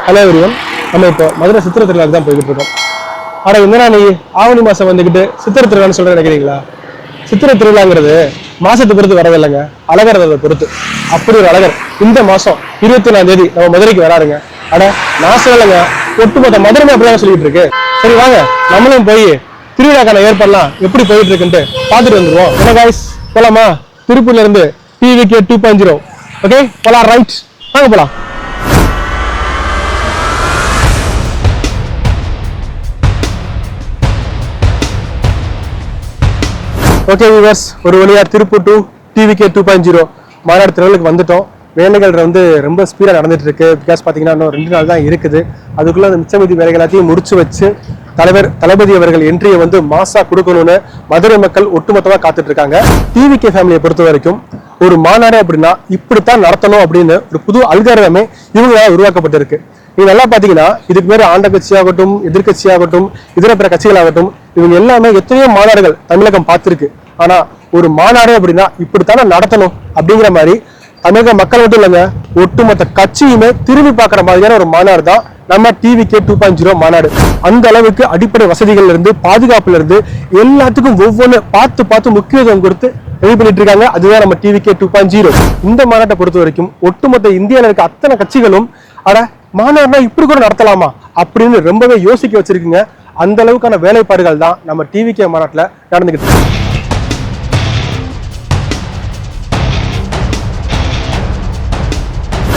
Hello everyone. நம்ம இப்போ மதுரை சித்திரை திருவிழாக்கு தான் போய்கிட்டு இருக்கோம். ஆனா என்னன்னா நீ ஆவணி மாசம் வந்துக்கிட்டு சித்திரை திருவிழான்னு சொல்ல நினைக்கிறீங்களா? சித்திரை திருவிழாங்கிறது மாசத்தை பொறுத்து வரதில்லைங்க, அழகரதை பொறுத்து. அப்படி ஒரு அழகர் இந்த மாசம் 21ஆம் தேதி நம்ம மதுரைக்கு வராருங்க. அட நான் சொல்லலைங்க, ஒட்டுமொத்த மதுரை அப்படிதான் சொல்லிட்டு இருக்கு. சரி வாங்க நம்மளும் போய் திருவிழாக்கான ஏற்பாடுலாம் எப்படி போயிட்டு இருக்குன்ட்டு பார்த்துட்டு வந்துருவோம். என்ன காய்ஸ், போலாமா? திருப்பூர்ல இருந்து TVK 2.0. ஓகே போலாம், ரைட் வாங்க போலாம். ஓகே வியூவர்ஸ், ஒரு வழியா திருப்பூர் டு TVK 2.0 மாநாடு திருவிழாக்கு வந்துட்டோம். வேலைகள் வந்து ரொம்ப ஸ்பீடாக நடந்துட்டு இருக்கு. பிகாஸ் பார்த்தீங்கன்னா இன்னும் 2 நாள் தான் இருக்குது. அதுக்குள்ள அந்த மிச்சமீதி வேலைகள் எல்லாத்தையும் முடிச்சு வச்சு தளபதி அவர்கள் என்ட்ரியை வந்து மாசா கொடுக்கணும்னு மதுரை மக்கள் ஒட்டுமொத்தமாக காத்துட்டு இருக்காங்க. TVK ஃபேமிலியை பொறுத்த வரைக்கும் ஒரு மாநாடு அப்படின்னா இப்படித்தான் நடத்தணும் அப்படின்னு ஒரு புது அல்காரிதமே இவங்களால உருவாக்கப்பட்டிருக்கு. நீங்க நல்லா பாத்தீங்கன்னா இதுக்கு பேர் ஆண்ட கட்சியாகட்டும், எதிர்கட்சியாகட்டும், இதர பிற கட்சிகளாகட்டும், இவங்க எல்லாமே எத்தனையோ மாநாடுகள் தமிழகம் பார்த்திருக்கு. ஆனா ஒரு மாநாடு அப்படின்னா இப்படித்தானே நடத்தணும் அப்படிங்கிற மாதிரி தமிழக மக்கள் மட்டும் இல்லைங்க, ஒட்டுமொத்த கட்சியுமே திரும்பி பார்க்குற மாதிரியான ஒரு மாநாடு தான் நம்ம TVK 2.0 மாநாடு. அந்த அளவுக்கு அடிப்படை வசதிகள்ல இருந்து பாதுகாப்புல இருந்து எல்லாத்துக்கும் ஒவ்வொன்று பார்த்து முக்கியத்துவம் கொடுத்து ரெடி பண்ணிட்டு இருக்காங்க. அதுதான் நம்ம TVK 2.0. இந்த மாநாட்டை பொறுத்த வரைக்கும் ஒட்டுமொத்த இந்தியாவில் இருக்க அத்தனை கட்சிகளும் அட மாநாடுனா இப்படி கூட நடத்தலாமா அப்படின்னு ரொம்பவே யோசிக்க வச்சிருக்குங்க. அந்த அளவுக்கான வேலைப்பாடுகள் தான் நம்ம TVK மாநாட்டில் நடந்துகிட்டு இருக்கு.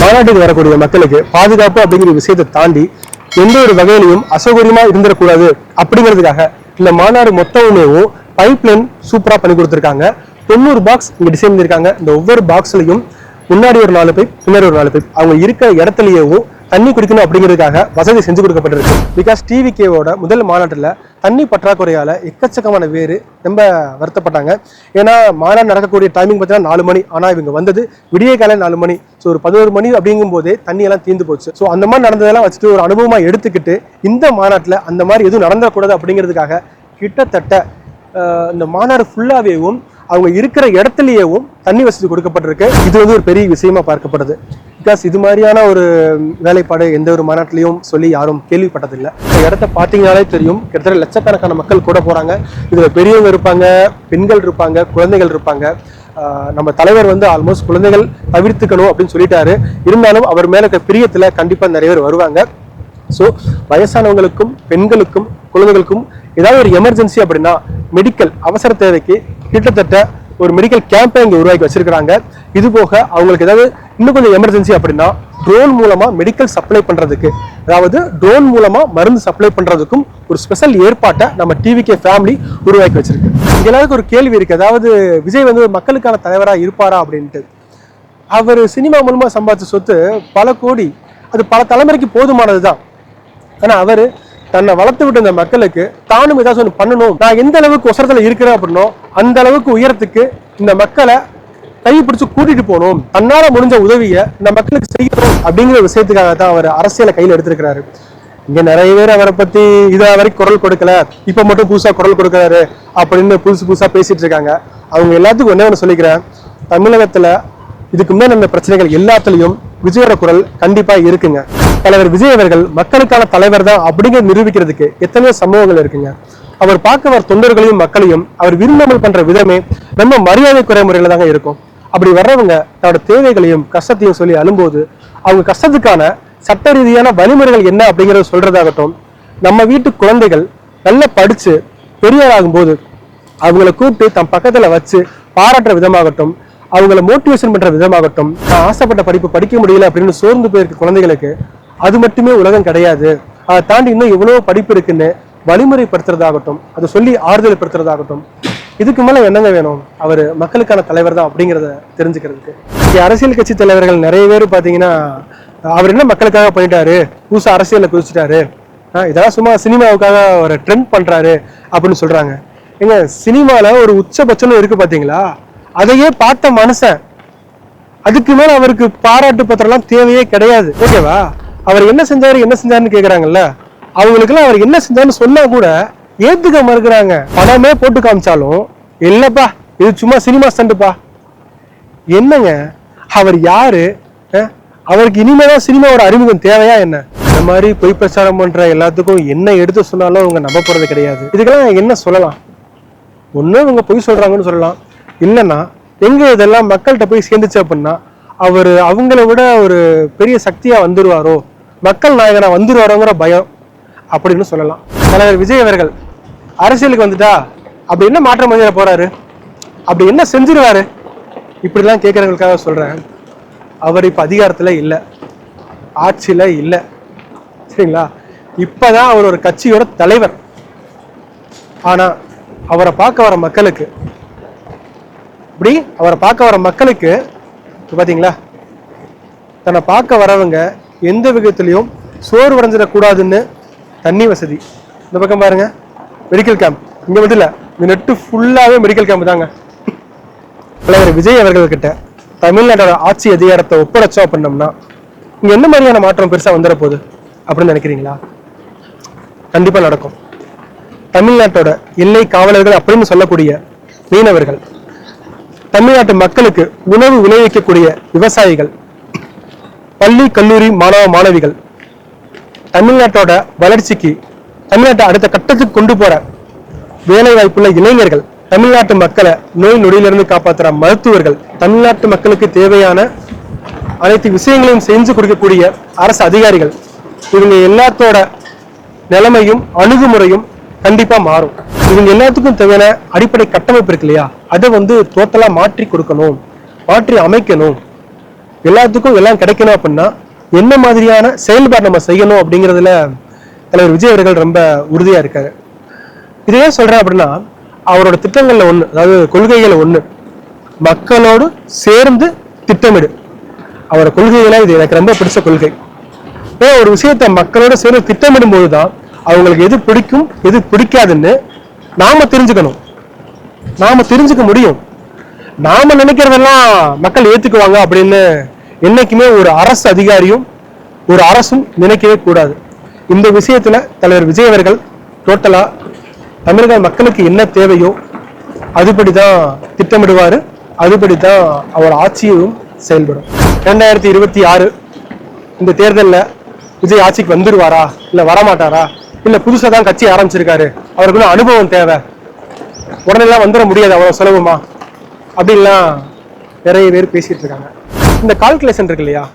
மாநாட்டுக்கு வரக்கூடிய மக்களுக்கு பாதுகாப்பு அப்படிங்கிற விஷயத்தை தாண்டி எந்த ஒரு வகையிலையும் அசௌகரியமா இருந்துடக்கூடாது அப்படிங்கிறதுக்காக இந்த மாநாடு மொத்தமுமேவும் பைப்லைன் சூப்பரா பண்ணி கொடுத்துருக்காங்க. 90 பாக்ஸ் இங்க டிசைன் பண்ணிருக்காங்க. இந்த ஒவ்வொரு பாக்ஸ்லையும் முன்னாடி ஒரு 4 பைப், பின்னாடி ஒரு 4 பைப், அவங்க இருக்கிற இடத்துலயேவும் தண்ணி குடிக்கணும் அப்படிங்கிறதுக்காக வசதி செஞ்சு கொடுக்கப்பட்டிருக்கு. பிகாஸ் TVKவோட முதல் மாநாட்டில் தண்ணி பற்றாக்குறையால எக்கச்சக்கமான பேர் ரொம்ப வருத்தப்பட்டாங்க. ஏன்னா மாநாடு நடக்கக்கூடிய டைமிங் பார்த்தீங்கன்னா 4 மணி, ஆனால் இவங்க வந்தது விடிய காலை 4 மணி. ஸோ ஒரு 11 மணி அப்படிங்கும் போதே தண்ணியெல்லாம் தீர்ந்து போச்சு. ஸோ அந்த மாதிரி நடந்ததெல்லாம் வச்சுட்டு ஒரு அனுபவமா எடுத்துக்கிட்டு இந்த மாநாட்டில் அந்த மாதிரி எதுவும் நடந்துடக்கூடாது அப்படிங்கிறதுக்காக கிட்டத்தட்ட இந்த மாநாடு ஃபுல்லாவேவும் அவங்க இருக்கிற இடத்துலயேவும் தண்ணி வசதி கொடுக்கப்பட்டிருக்கு. இது வந்து ஒரு பெரிய விஷயமா பார்க்கப்படுது. பிகாஸ் இது மாதிரியான ஒரு வேலைப்பாடு எந்த ஒரு மாநாட்டிலையும் சொல்லி யாரும் கேள்விப்பட்டதில்லை. இந்த இடத்த பார்த்தீங்கன்னாலே தெரியும், கிட்டத்தட்ட லட்சக்கணக்கான மக்கள் கூட போறாங்க. இதுல பெரியவங்க இருப்பாங்க, பெண்கள் இருப்பாங்க, குழந்தைகள் இருப்பாங்க. நம்ம தலைவர் வந்து ஆல்மோஸ்ட் குழந்தைகள் தவிர்த்துக்கணும் அப்படின்னு சொல்லிட்டாரு. இருந்தாலும் அவர் மேல இருக்க பிரியத்துல கண்டிப்பா நிறைய பேர் வருவாங்க. ஸோ வயசானவங்களுக்கும் பெண்களுக்கும் குழந்தைகளுக்கும் ஏதாவது ஒரு எமர்ஜென்சி அப்படின்னா மெடிக்கல் அவசர தேவைக்கு கிட்டத்தட்ட ஒரு மெடிக்கல் கேம்பை இங்கே உருவாக்கி வச்சிருக்கிறாங்க. இது போக அவங்களுக்கு ஏதாவது இன்னும் கொஞ்சம் எமர்ஜென்சி அப்படின்னா ட்ரோன் மூலமா மெடிக்கல் சப்ளை பண்றதுக்கு, அதாவது ட்ரோன் மூலமா மருந்து சப்ளை பண்றதுக்கும் ஒரு ஸ்பெஷல் ஏற்பாட்டை நம்ம TVK ஃபேமிலி உருவாக்கி வச்சிருக்கு. இங்க எல்லாருக்கும் ஒரு கேள்வி இருக்கு, அதாவது விஜய் வந்து மக்களுக்கான தலைவராக இருப்பாரா அப்படின்ட்டு. அவர் சினிமா மூலமா சம்பாதிச்ச சொத்து பல கோடி, அது பல தலைமுறைக்கு போதுமானது தான். ஆனா அவரு தன்னை வளர்த்து விட்டு இந்த மக்களுக்கு தானும் ஏதாவது ஒன்று பண்ணணும், நான் எந்த அளவுக்கு உசரத்துல இருக்கிறேன் அப்படின்னோ அந்த அளவுக்கு உயரத்துக்கு இந்த மக்களை கைப்பிடிச்சு கூட்டிட்டு போகணும், தன்னால முடிஞ்ச உதவியை இந்த மக்களுக்கு செய்யணும் அப்படிங்கிற விஷயத்துக்காக தான் அவர் அரசியலை கையில் எடுத்திருக்கிறாரு. இங்க நிறைய பேர் அவரை பத்தி இதை வரைக்கும் குரல் கொடுக்கல, இப்ப மட்டும் புதுசா குரல் கொடுக்கிறாரு அப்படின்னு புதுசா பேசிட்டு இருக்காங்க. அவங்க எல்லாத்துக்கும் ஒண்ணு சொல்லிக்கிறேன், தமிழகத்துல இதுக்கு முன்னாடி நடந்த பிரச்சனைகள் எல்லாத்துலயும் விஜயோட குரல் கண்டிப்பா இருக்குங்க. தலைவர் விஜய் அவர்கள் மக்களுக்கான தலைவர் தான் அப்படிங்கிறது நிரூபிக்கிறதுக்கு எத்தனையோ சம்பவங்கள் இருக்குங்க. அவர் பார்க்க வர தொண்டர்களையும் மக்களையும் அவர் விரும்பாமல் பண்ற விதமே ரொம்ப மரியாதை குறை முறையில தாங்க இருக்கும். அப்படி வர்றவங்க தன்னோட தேவைகளையும் கஷ்டத்தையும் சொல்லி அழும்போது அவங்க கஷ்டத்துக்கான சட்ட ரீதியான வழிமுறைகள் என்ன அப்படிங்கறத சொல்றதாகட்டும், நம்ம வீட்டு குழந்தைகள் நல்லா படிச்சு பெரியார் ஆகும்போது அவங்கள கூப்பிட்டு தம் பக்கத்துல வச்சு பாராட்டுற விதமாகட்டும், அவங்கள மோட்டிவேஷன் பண்ற விதமாகட்டும், நான் ஆசைப்பட்ட படிப்பு படிக்க முடியல அப்படின்னு சோர்ந்து போயிருக்க குழந்தைகளுக்கு அது மட்டுமே உலகம் கிடையாது, அதை தாண்டி இன்னும் எவ்வளவு படிப்பு இருக்குன்னு வழிமுறைப்படுத்துறதாகட்டும், அதை சொல்லி ஆறுதல் படுத்துறதாகட்டும், இதுக்கு மேல என்னங்க வேணும்? அவர் மக்களுக்கான தலைவர் தான் அப்படிங்கிறத தெரிஞ்சுக்கிறதுக்கு. அரசியல் கட்சி தலைவர்கள் நிறைய பேர் பாத்தீங்கன்னா அவர் என்ன மக்களுக்காக பண்ணிட்டாரு, புதுசா அரசியல்ல குதிச்சுட்டாரு, இதெல்லாம் சும்மா சினிமாவுக்காக ஒரு ட்ரெண்ட் பண்றாரு அப்படின்னு சொல்றாங்க. எங்க சினிமால ஒரு உச்சபட்சம் இருக்கு பாத்தீங்களா, அதையே பார்த்த மனுஷன், அதுக்கு மேல அவருக்கு பாராட்டு பத்திரம் எல்லாம் தேவையே கிடையாது. ஓகேவா? அவர் என்ன செஞ்சாருன்னு கேக்குறாங்கல்ல, அவங்களுக்குலாம் அவர் என்ன செஞ்சாருன்னு சொன்னா கூட ஏத்துக்க மறுக்கிறாங்க. பணமே போட்டு காமிச்சாலும் இல்லப்பா இது சும்மா சினிமா ஸ்டண்ட்ப்பா. என்னங்க அவர் யாரு? அவருக்கு இனிமேதான் சினிமாவோட அறிமுகம் தேவையா என்ன? இந்த மாதிரி பொய் பிரச்சாரம் பண்ற எல்லாத்துக்கும் என்ன எடுத்து சொன்னாலும் அவங்க நம்ப போறது கிடையாது. இதுக்கெல்லாம் என்ன சொல்லலாம்? ஒண்ணு இவங்க பொய் சொல்றாங்கன்னு சொல்லலாம், இல்லைன்னா எங்க இதெல்லாம் மக்கள்கிட்ட போய் சேர்ந்துச்சு அப்படின்னா அவங்கள விட ஒரு பெரிய சக்தியா வந்துருவாரோ, மக்கள் நாயகனா வந்துருவாரோங்கிற பயம் அப்படின்னு சொல்லலாம். தலைவர் விஜய் அவர்கள் அரசியலுக்கு வந்துட்டா அப்படி என்ன மாற்றம் பண்ணிட போறாரு, அப்படி என்ன செஞ்சிருவாரு, இப்படிலாம் கேட்கறவங்களுக்காக சொல்றேன். அவர் இப்ப அதிகாரத்துல இல்லை, ஆட்சியில இல்லை, சரிங்களா? இப்பதான் அவர் ஒரு கட்சியோட தலைவர். ஆனா அவரை பார்க்க வர மக்களுக்கு பாத்தீங்களா, தன்னை பார்க்க வரவங்க எந்த விதத்திலையும் சோறு உடைஞ்சிடக்கூடாதுன்னு தண்ணி வசதி. இந்த பக்கம் பாருங்க, மெடிக்கல் கேம்ப். இங்க மட்டும் இல்ல, இந்த நெட்டு ஃபுல்லாவே மெடிக்கல் கேம்ப் தாங்க. தலைவர் விஜய் அவர்கள்கிட்ட தமிழ்நாட்டோட ஆட்சி அதிகாரத்தை ஒப்படைச்சோம் அப்படின்னம்னா இங்க என்ன மாதிரியான மாற்றம் பெருசா வந்துட போகுது அப்படின்னு நினைக்கிறீங்களா? கண்டிப்பா நடக்கும். தமிழ்நாட்டோட எல்லை காவலர்கள் அப்படின்னு சொல்லக்கூடிய மீனவர்கள், தமிழ்நாட்டு மக்களுக்கு உணவு விளைவிக்கக்கூடிய விவசாயிகள், பள்ளி கல்லூரி மாணவ மாணவிகள், தமிழ்நாட்டோட வளர்ச்சிக்கு தமிழ்நாட்டை அடுத்த கட்டத்துக்கு கொண்டு போற வேலை வாய்ப்புள்ள இளைஞர்கள், தமிழ்நாட்டு மக்களை நோய் நொடியிலிருந்து காப்பாற்றுற மருத்துவர்கள், தமிழ்நாட்டு மக்களுக்கு தேவையான அனைத்து விஷயங்களையும் செஞ்சு கொடுக்கக்கூடிய அரசு அதிகாரிகள், இவங்க எல்லாத்தோட நிலைமையும் அணுகுமுறையும் கண்டிப்பா மாறும். இவங்க எல்லாத்துக்கும் தேவையான அடிப்படை கட்டமைப்பு இருக்கு இல்லையா, அதை டோட்டலா மாற்றி கொடுக்கணும், மாற்றி அமைக்கணும். எல்லாத்துக்கும் எல்லாம் கிடைக்கணும் அப்படின்னா என்ன மாதிரியான செயல்பாடு நம்ம செய்யணும் அப்படிங்கிறதுல தலைவர் விஜய் அவர்கள் ரொம்ப உறுதியா இருக்காரு. இதையே சொல்றேன் அப்படின்னா அவரோட திட்டங்கள்ல ஒண்ணு, அதாவது கொள்கைகள் ஒண்ணு, மக்களோடு சேர்ந்து திட்டமிடு. அவரோட கொள்கைகளை இது எனக்கு ரொம்ப பிடிச்ச கொள்கை. ஒரு விஷயத்த மக்களோட சேர்ந்து திட்டமிடும் போதுதான் அவங்களுக்கு எது பிடிக்கும் எது பிடிக்காதுன்னு நாம தெரிஞ்சுக்கணும், நாம தெரிஞ்சுக்க முடியும். நாம நினைக்கிறதெல்லாம் மக்கள் ஏத்துக்குவாங்க அப்படின்னு என்னைக்குமே ஒரு அரசு அதிகாரியும் ஒரு அரசும் நினைக்கவே கூடாது. இந்த விஷயத்துல தலைவர் விஜய் அவர்கள் டோட்டலா தமிழக மக்களுக்கு என்ன தேவையோ அதுபடிதான் திட்டமிடுவாரு, அதுபடிதான் அவர் ஆட்சியும் செயல்படும். 2026 இந்த தேர்தலில் விஜய் ஆட்சிக்கு வந்துருவாரா இல்ல வரமாட்டாரா, இல்ல புதுசா தான் கட்சி ஆரம்பிச்சிருக்காரு, அவருக்கு அனுபவம் தேவை, உடனெல்லாம் வந்துட முடியாது அவ்வளவு சுலபமா அப்படின்லாம் நிறைய பேர் பேசிட்டு இருக்காங்க. இந்த கால்குலேஷன் இருக்கு இல்லையா,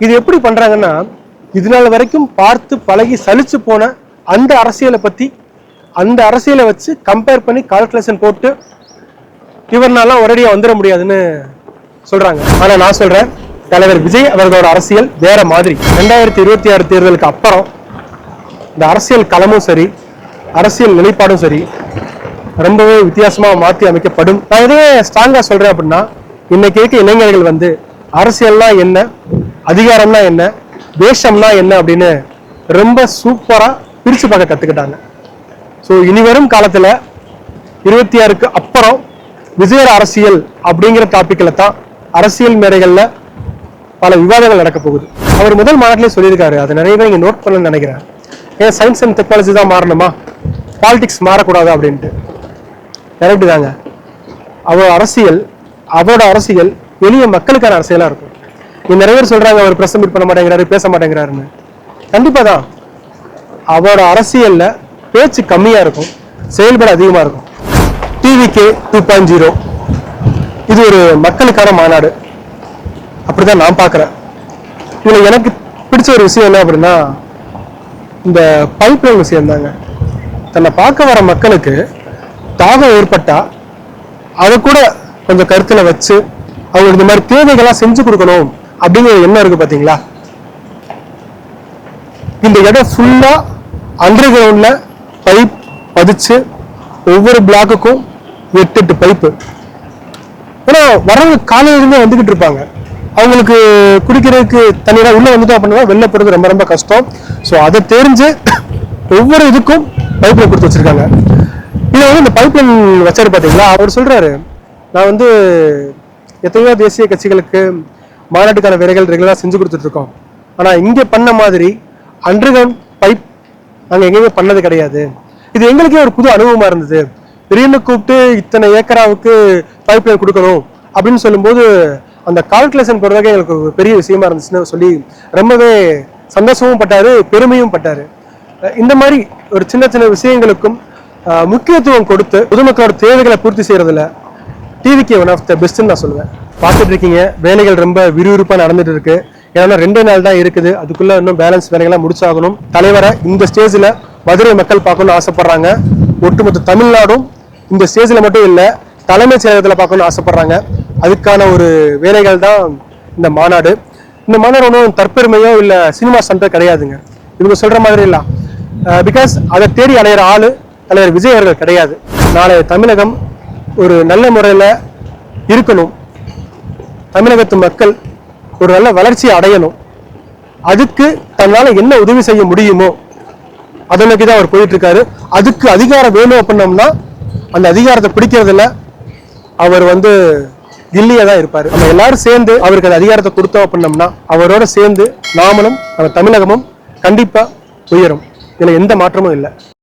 இது எப்படி பண்றாங்கன்னா இது நாள் வரைக்கும் பார்த்து பழகி சலிச்சு போன அந்த அரசியலை பத்தி அந்த அரசியலை வச்சு கம்பேர் பண்ணி கால்குலேஷன் போட்டு இவர்னாலாம் ஒரேடியா வந்துட முடியாதுன்னு சொல்றாங்க. ஆனா நான் சொல்றேன், தலைவர் விஜய் அவர்களோட அரசியல் வேற மாதிரி. 2026 தேர்தலுக்கு அப்புறம் இந்த அரசியல் களமும் சரி, அரசியல் நிலைப்பாடும் சரி, ரொம்பவே வித்தியாசமா மாற்றி அமைக்கப்படும். நான் இதே ஸ்ட்ராங்கா சொல்றேன் அப்படின்னா, இன்னைக்கு இருக்க இளைஞர்கள் அரசியல்னா என்ன, அதிகாரம்னா என்ன, தேசம்னா என்ன அப்படின்னு ரொம்ப சூப்பரா பிரிச்சு பார்க்க கத்துக்கிட்டாங்க. ஸோ இனி வரும் காலத்துல 26க்கு அப்புறம் விஜய் அரசியல் அப்படிங்கிற டாபிக்ல தான் அரசியல் மேடைகள்ல பல விவாதங்கள் நடக்க போகுது. அவர் முதல் மாநாட்டிலே சொல்லியிருக்காரு, அதை நிறைய பேர் இங்க நோட் பண்ணணும்னு நினைக்கிறேன். ஏன் சயின்ஸ் அண்ட் டெக்னாலஜி தான் மாறணுமா, பாலிடிக்ஸ் மாறக்கூடாது அப்படின்ட்டு. கரெக்டு தாங்க. அவரோட அரசியல் எளிய மக்களுக்கான அரசியலா இருக்கும். நிறைய பேர் சொல்றாங்க அவர் பிரஸ் மீட் பண்ண மாட்டேங்கிறாரு, பேச மாட்டேங்கிறாருன்னு. கண்டிப்பா தான் அவரோட அரசியல்ல பேச்சு கம்மியா இருக்கும், செயல்பாடு அதிகமா இருக்கும். டிவிகே 2.0 இது ஒரு மக்களுக்கான மாநாடு அப்படிதான் நான் பாக்குறேன். இதுல எனக்கு பிடிச்ச ஒரு விஷயம் என்ன அப்படின்னா, இந்த பைப்லைன் விஷயம் தாங்க. தன்னை பார்க்க வர மக்களுக்கு தாகம் ஏற்பட்டா அதை கூட கொஞ்சம் கருத்துல வச்சு அவங்களுக்கு இந்த மாதிரி தேவைகளா செஞ்சு கொடுக்கணும் அப்படிங்கிற எண்ணம் இருக்கு பாத்தீங்களா. இந்த இடம் ஃபுல்லா அண்டர் கிரவுண்ட்ல பைப் பதிச்சு ஒவ்வொரு பிளாக்குக்கும் 8 பைப்பு. ஏன்னா வரவங்க காலையிலிருந்தே வந்துகிட்டு இருப்பாங்க, அவங்களுக்கு குடிக்கிறதுக்கு தண்ணீரா உள்ள வந்துட்டோம் அப்படின்னா வெளில போறது ரொம்ப ரொம்ப கஷ்டம். ஸோ அதை தெரிஞ்சு ஒவ்வொரு இதுக்கும் பைப்லைன் கொடுத்து வச்சிருக்காங்க. இதை இந்த பைப்லைன் வச்சாரு பாத்தீங்களா. அவர் சொல்றாரு, நான் எத்தனையோ தேசிய கட்சிகளுக்கு மாநாட்டுக்கான வேலைகள் ரெகுலரா செஞ்சு கொடுத்துட்டு இருக்கோம், ஆனா இங்க பண்ண மாதிரி அண்டர் கிரவுண்ட் பைப் நாங்க எங்கேயுமே பண்ணது கிடையாது. இது எங்களுக்கே ஒரு புது அனுபவமா இருந்தது. திடீர்னு கூப்பிட்டு இத்தனை ஏக்கராவுக்கு பைப் லைன் கொடுக்கணும் அப்படின்னு சொல்லும்போது அந்த கால்குலேஷன் போடுறதுக்கு எங்களுக்கு ஒரு பெரிய விஷயமா இருந்துச்சுன்னு சொல்லி ரொம்பவே சந்தோஷமும் பட்டாரு, பெருமையும் பட்டாரு. இந்த மாதிரி ஒரு சின்ன சின்ன விஷயங்களுக்கும் முக்கியத்துவம் கொடுத்து பொதுமக்களோட தேவைகளை பூர்த்தி செய்யறதுல டிவிகே ஒன் ஆஃப் த பெஸ்ட்னு நான் சொல்லுவேன். பார்த்துட்டு இருக்கீங்க, வேலைகள் ரொம்ப விறுவிறுப்பாக நடந்துட்டு இருக்கு. ஏன்னா 2 நாள் தான் இருக்குது, அதுக்குள்ள இன்னும் பேலன்ஸ் வேலைகள்லாம் முடிச்சாகணும். தலைவரை இந்த ஸ்டேஜில் மதுரை மக்கள் பார்க்கணும்னு ஆசைப்படுறாங்க. ஒட்டுமொத்த தமிழ்நாடும் இந்த ஸ்டேஜில் மட்டும் இல்லை, தலைமைச் செயலகத்தில் பார்க்கணும்னு ஆசைப்படுறாங்க. அதுக்கான ஒரு வேலைகள் தான் இந்த மாநாடு. இந்த மாநாடு ஒன்றும் தற்பெருமையோ இல்லை சினிமா சண்டை கிடையாதுங்க. இவங்க சொல்ற மாதிரி இல்லை. பிகாஸ் அதை தேடி அலையிற ஆளு தலைவர் விஜய் அவர்கள் கிடையாது. நாளை தமிழகம் ஒரு நல்ல முறையில் இருக்கணும், தமிழகத்து மக்கள் ஒரு நல்ல வளர்ச்சியை அடையணும், அதுக்கு தன்னால் என்ன உதவி செய்ய முடியுமோ அதை நோக்கி தான் அவர் போயிட்டு இருக்காரு. அதுக்கு அதிகாரம் வேணும் அப்படின்னோம்னா அந்த அதிகாரத்தை பிடிக்கிறதுல அவர் கில்லியா தான் இருப்பாரு. நம்ம எல்லாரும் சேர்ந்து அவருக்கு அந்த அதிகாரத்தை கொடுத்தோம் அப்படின்னோம்னா அவரோட சேர்ந்து நாமளும் நம்ம தமிழகமும் கண்டிப்பா உயரும். இதுல எந்த மாற்றமும் இல்லை.